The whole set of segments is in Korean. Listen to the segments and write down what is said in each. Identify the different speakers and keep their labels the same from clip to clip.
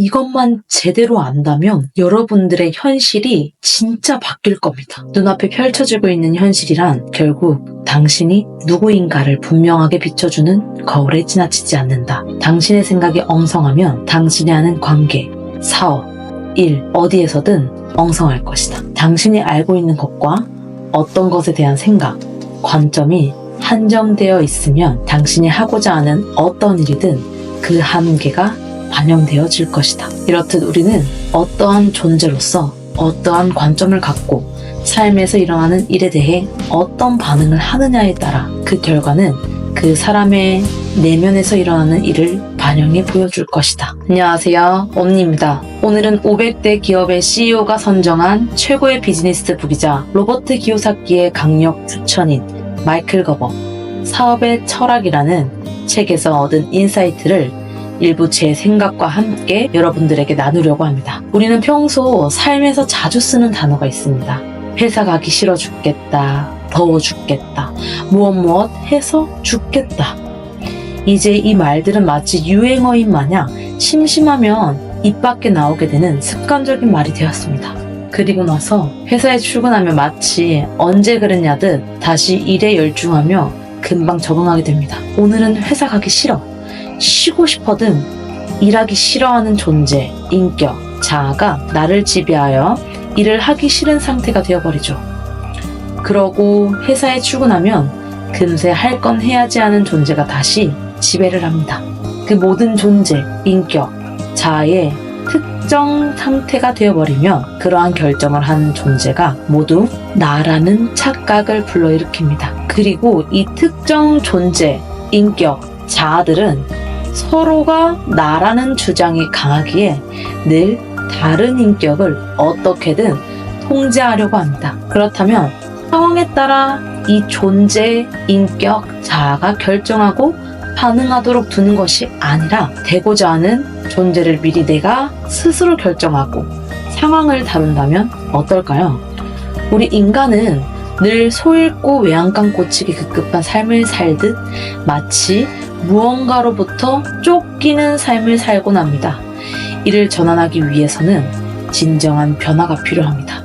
Speaker 1: 이것만 제대로 안다면 여러분들의 현실이 진짜 바뀔 겁니다. 눈앞에 펼쳐지고 있는 현실이란 결국 당신이 누구인가를 분명하게 비춰주는 거울에 지나치지 않는다. 당신의 생각이 엉성하면 당신이 하는 관계, 사업, 일, 어디에서든 엉성할 것이다. 당신이 알고 있는 것과 어떤 것에 대한 생각, 관점이 한정되어 있으면 당신이 하고자 하는 어떤 일이든 그 한계가 반영되어질 것이다. 이렇듯 우리는 어떠한 존재로서 어떠한 관점을 갖고 삶에서 일어나는 일에 대해 어떤 반응을 하느냐에 따라 그 결과는 그 사람의 내면에서 일어나는 일을 반영해 보여줄 것이다. 안녕하세요, 옴니입니다. 오늘은 500대 기업의 CEO가 선정한 최고의 비즈니스 부기자 로버트 기요사키의 강력 추천인 마이클 거버 사업의 철학이라는 책에서 얻은 인사이트를 일부 제 생각과 함께 여러분들에게 나누려고 합니다. 우리는 평소 삶에서 자주 쓰는 단어가 있습니다. 회사 가기 싫어 죽겠다, 더워 죽겠다, 무엇 해서 죽겠다. 이제 이 말들은 마치 유행어인 마냥 심심하면 입 밖에 나오게 되는 습관적인 말이 되었습니다. 그리고 나서 회사에 출근하면 마치 언제 그랬냐듯 다시 일에 열중하며 금방 적응하게 됩니다. 오늘은 회사 가기 싫어, 쉬고 싶어등 일하기 싫어하는 존재, 인격, 자아가 나를 지배하여 일을 하기 싫은 상태가 되어버리죠. 그러고 회사에 출근하면 금세 할 건 해야지 하는 존재가 다시 지배를 합니다. 그 모든 존재, 인격, 자아의 특정 상태가 되어버리면 그러한 결정을 하는 존재가 모두 나라는 착각을 불러일으킵니다. 그리고 이 특정 존재, 인격, 자아들은 서로가 나라는 주장이 강하기에 늘 다른 인격을 어떻게든 통제하려고 합니다. 그렇다면 상황에 따라 이 존재, 인격, 자아가 결정하고 반응하도록 두는 것이 아니라 되고자 하는 존재를 미리 내가 스스로 결정하고 상황을 다룬다면 어떨까요? 우리 인간은 늘 소 잃고 외양간 꽂히기 급급한 삶을 살듯 마치 무언가로부터 쫓기는 삶을 살곤 합니다. 이를 전환하기 위해서는 진정한 변화가 필요합니다.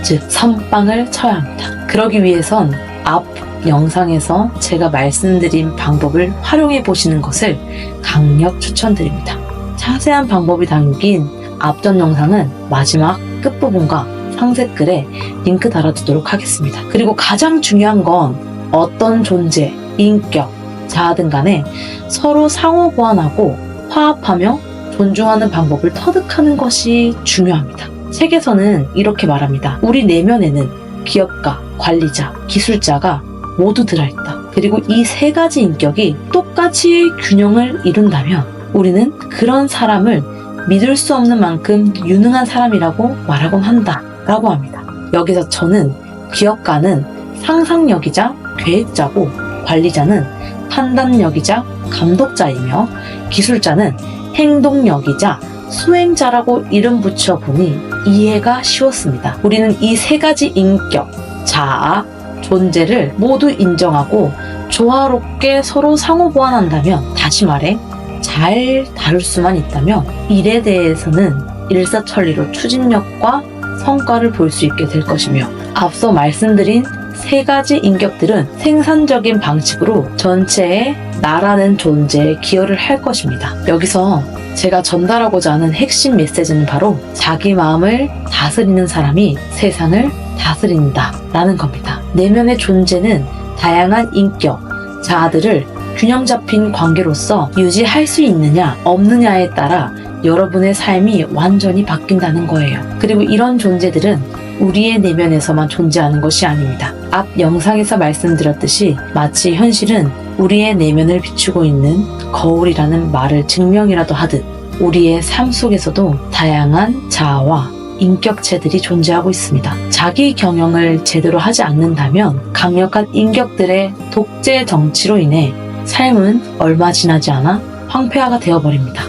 Speaker 1: 즉, 선빵을 쳐야 합니다. 그러기 위해선 앞 영상에서 제가 말씀드린 방법을 활용해 보시는 것을 강력 추천드립니다. 자세한 방법이 담긴 앞전 영상은 마지막 끝부분과 상세글에 링크 달아두도록 하겠습니다. 그리고 가장 중요한 건 어떤 존재, 인격, 자아든 간에 서로 상호 보완하고 화합하며 존중하는 방법을 터득하는 것이 중요합니다. 책에서는 이렇게 말합니다. 우리 내면에는 기업가, 관리자, 기술자가 모두 들어있다. 그리고 이 세 가지 인격이 똑같이 균형을 이룬다면 우리는 그런 사람을 믿을 수 없는 만큼 유능한 사람이라고 말하곤 한다 라고 합니다. 여기서 저는 기업가는 상상력이자 계획자고 관리자는 판단력이자 감독자이며 기술자는 행동력이자 수행자라고 이름 붙여보니 이해가 쉬웠습니다. 우리는 이 세 가지 인격, 자아, 존재를 모두 인정하고 조화롭게 서로 상호 보완한다면, 다시 말해 잘 다룰 수만 있다면 일에 대해서는 일사천리로 추진력과 성과를 볼 수 있게 될 것이며, 앞서 말씀드린 세 가지 인격들은 생산적인 방식으로 전체의 나라는 존재에 기여를 할 것입니다. 여기서 제가 전달하고자 하는 핵심 메시지는 바로 자기 마음을 다스리는 사람이 세상을 다스린다 라는 겁니다. 내면의 존재는 다양한 인격, 자아들을 균형 잡힌 관계로서 유지할 수 있느냐 없느냐에 따라 여러분의 삶이 완전히 바뀐다는 거예요. 그리고 이런 존재들은 우리의 내면에서만 존재하는 것이 아닙니다. 앞 영상에서 말씀드렸듯이 마치 현실은 우리의 내면을 비추고 있는 거울이라는 말을 증명이라도 하듯 우리의 삶 속에서도 다양한 자아와 인격체들이 존재하고 있습니다. 자기 경영을 제대로 하지 않는다면 강력한 인격들의 독재 정치로 인해 삶은 얼마 지나지 않아 황폐화가 되어버립니다.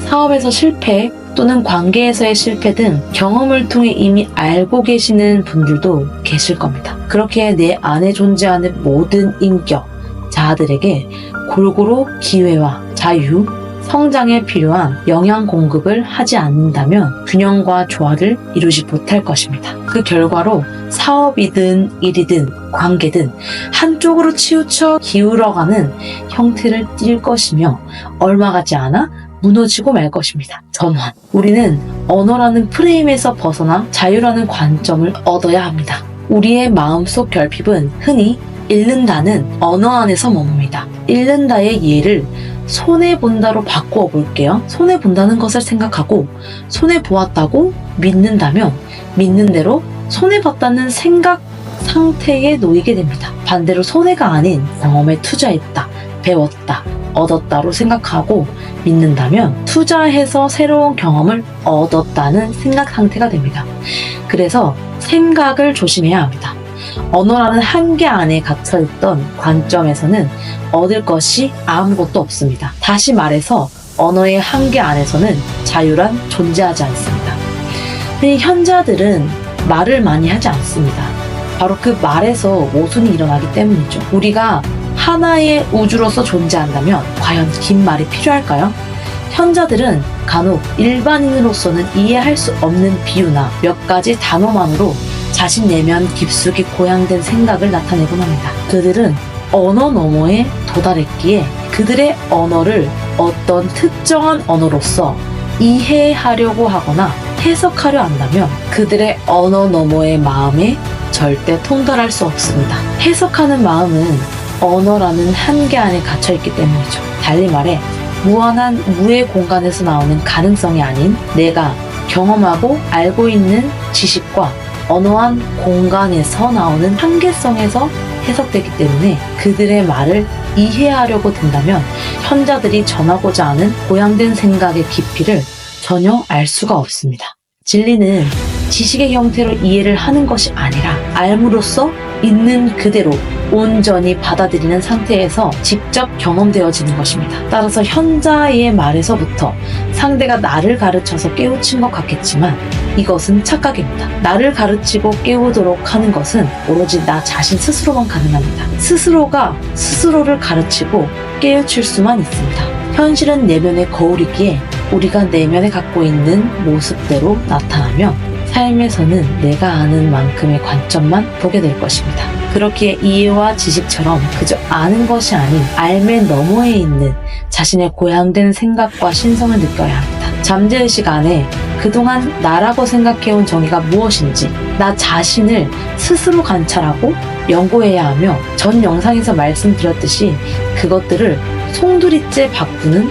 Speaker 1: 사업에서 실패 또는 관계에서의 실패 등 경험을 통해 이미 알고 계시는 분들도 계실 겁니다. 그렇게 내 안에 존재하는 모든 인격, 자아들에게 골고루 기회와 자유, 성장에 필요한 영양 공급을 하지 않는다면 균형과 조화를 이루지 못할 것입니다. 그 결과로 사업이든 일이든 관계든 한쪽으로 치우쳐 기울어가는 형태를 띌 것이며 얼마 가지 않아 무너지고 말 것입니다. 전환. 우리는 언어라는 프레임에서 벗어나 자유라는 관점을 얻어야 합니다. 우리의 마음속 결핍은 흔히 잃는다는 언어 안에서 머뭅니다. 잃는다의 이해를 손해본다로 바꾸어 볼게요. 손해본다는 것을 생각하고 손해보았다고 믿는다면 믿는 대로 손해봤다는 생각 상태에 놓이게 됩니다. 반대로 손해가 아닌 경험에 투자했다, 배웠다, 얻었다로 생각하고 믿는다면 투자해서 새로운 경험을 얻었다는 생각 상태가 됩니다. 그래서 생각을 조심해야 합니다. 언어라는 한계 안에 갇혀있던 관점에서는 얻을 것이 아무것도 없습니다. 다시 말해서 언어의 한계 안에서는 자유란 존재하지 않습니다. 흔히 현자들은 말을 많이 하지 않습니다. 바로 그 말에서 모순이 일어나기 때문이죠. 우리가 하나의 우주로서 존재한다면 과연 긴 말이 필요할까요? 현자들은 간혹 일반인으로서는 이해할 수 없는 비유나 몇 가지 단어만으로 자신 내면 깊숙이 고양된 생각을 나타내곤 합니다. 그들은 언어 너머에 도달했기에 그들의 언어를 어떤 특정한 언어로서 이해하려고 하거나 해석하려 한다면 그들의 언어 너머의 마음에 절대 통달할 수 없습니다. 해석하는 마음은 언어라는 한계 안에 갇혀있기 때문이죠. 달리 말해 무한한 무의 공간에서 나오는 가능성이 아닌 내가 경험하고 알고 있는 지식과 언어한 공간에서 나오는 한계성에서 해석되기 때문에 그들의 말을 이해하려고 든다면 현자들이 전하고자 하는 고양된 생각의 깊이를 전혀 알 수가 없습니다. 진리는 지식의 형태로 이해를 하는 것이 아니라 알므로써 있는 그대로 온전히 받아들이는 상태에서 직접 경험되어지는 것입니다. 따라서 현자의 말에서부터 상대가 나를 가르쳐서 깨우친 것 같겠지만 이것은 착각입니다. 나를 가르치고 깨우도록 하는 것은 오로지 나 자신 스스로만 가능합니다. 스스로가 스스로를 가르치고 깨우칠 수만 있습니다. 현실은 내면의 거울이기에 우리가 내면에 갖고 있는 모습대로 나타나면 삶에서는 내가 아는 만큼의 관점만 보게 될 것입니다. 그렇기에 이해와 지식처럼 그저 아는 것이 아닌 알매 너머에 있는 자신의 고양된 생각과 신성을 느껴야 합니다. 잠재의식 안에 그동안 나라고 생각해온 정의가 무엇인지 나 자신을 스스로 관찰하고 연구해야 하며 전 영상에서 말씀드렸듯이 그것들을 송두리째 바꾸는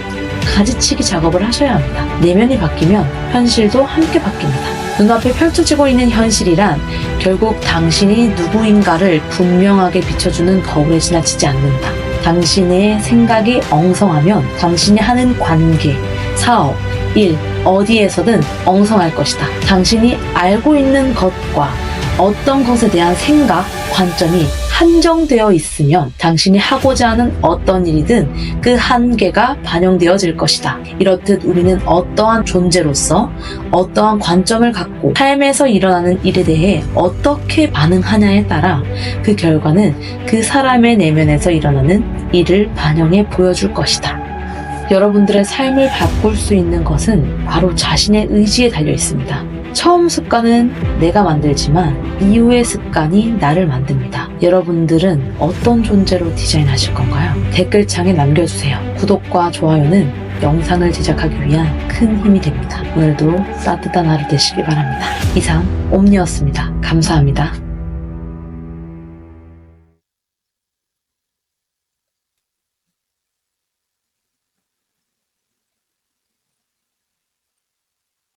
Speaker 1: 가지치기 작업을 하셔야 합니다. 내면이 바뀌면 현실도 함께 바뀝니다. 눈앞에 펼쳐지고 있는 현실이란 결국 당신이 누구인가를 분명하게 비춰주는 거울에 지나치지 않는다. 당신의 생각이 엉성하면 당신이 하는 관계, 사업, 일, 어디에서든 엉성할 것이다. 당신이 알고 있는 것과 어떤 것에 대한 생각, 관점이 한정되어 있으면 당신이 하고자 하는 어떤 일이든 그 한계가 반영되어질 것이다. 이렇듯 우리는 어떠한 존재로서 어떠한 관점을 갖고 삶에서 일어나는 일에 대해 어떻게 반응하냐에 따라 그 결과는 그 사람의 내면에서 일어나는 일을 반영해 보여줄 것이다. 여러분들의 삶을 바꿀 수 있는 것은 바로 자신의 의지에 달려 있습니다. 처음 습관은 내가 만들지만 이후의 습관이 나를 만듭니다. 여러분들은 어떤 존재로 디자인하실 건가요? 댓글창에 남겨주세요. 구독과 좋아요는 영상을 제작하기 위한 큰 힘이 됩니다. 오늘도 따뜻한 하루 되시길 바랍니다. 이상 옴니였습니다. 감사합니다.